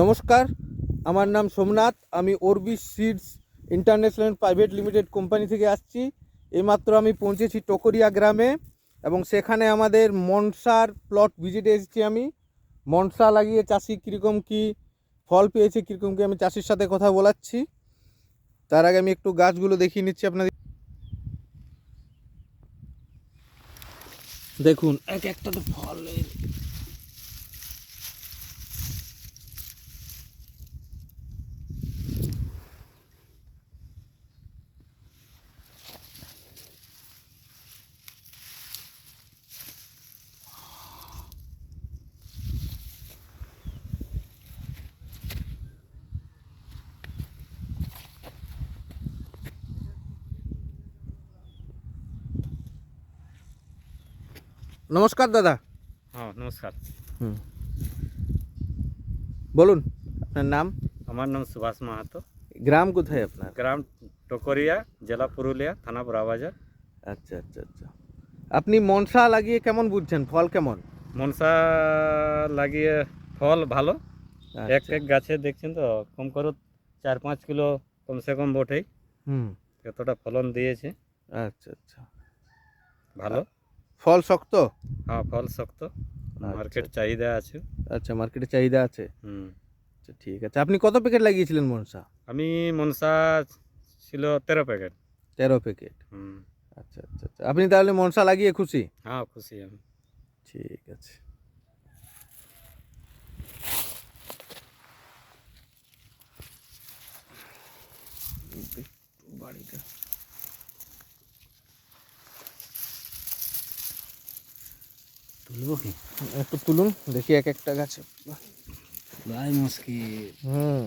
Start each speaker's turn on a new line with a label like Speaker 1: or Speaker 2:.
Speaker 1: নমস্কার, আমার নাম সোমনাথ। আমি Arbish seeds international private limited company থেকে আসছি। এইমাত্র আমি পৌঁছেছি টকরিয়া গ্রামে এবং সেখানে আমাদের মনসার প্লট ভিজিটে এসেছি। আমি মনসা লাগিয়ে চাষি কীরকম কী ফল পেয়েছে, কীরকম কী আমি চাষির সাথে কথা বলাচ্ছি। তার আগে আমি একটু গাছগুলো দেখিয়ে নিচ্ছি আপনাদের। দেখুন এক একটাতে ফল। নমস্কার দাদা।
Speaker 2: হ্যাঁ নমস্কার।
Speaker 1: বলুন আপনার নাম।
Speaker 2: আমার নাম সুভাষ মাহাতো।
Speaker 1: গ্রাম কোথায় আপনার?
Speaker 2: গ্রাম টকরিয়া, জেলা পুরুলিয়া, থানা বড়াবাজার।
Speaker 1: আচ্ছা আচ্ছা আচ্ছা। আপনি মনসা লাগিয়ে কেমন বুঝছেন, ফল কেমন?
Speaker 2: মনসা লাগিয়ে ফল ভালো। এক
Speaker 1: আচ্ছা।
Speaker 2: এক গাছে দেখছেন তো কম করে 4-5 কিলো কমসে কম বটেই।
Speaker 1: হুম।
Speaker 2: এতটা ফলন দিয়েছে,
Speaker 1: আচ্ছা আচ্ছা।
Speaker 2: ভালো।
Speaker 1: ফল শক্ত?
Speaker 2: হ্যাঁ ফল শক্ত, মার্কেট চাহিদা আছে।
Speaker 1: আচ্ছা, মার্কেটে চাহিদা আছে।
Speaker 2: হুম।
Speaker 1: আচ্ছা ঠিক আছে। আপনি কত প্যাকেট লাগিয়েছিলেন মনসা?
Speaker 2: আমি মনসা ছিল 13 প্যাকেট।
Speaker 1: 13 প্যাকেট।
Speaker 2: হুম।
Speaker 1: আচ্ছা আচ্ছা আচ্ছা। আপনি তাহলে মনসা লাগিয়ে খুশি?
Speaker 2: হ্যাঁ খুশি আমি।
Speaker 1: ঠিক আছে। বাড়িটা
Speaker 2: তুলবো কি?
Speaker 1: একটু তুলুন দেখি এক একটা গাছে।
Speaker 2: ভাই মুশকিল।
Speaker 1: হুম।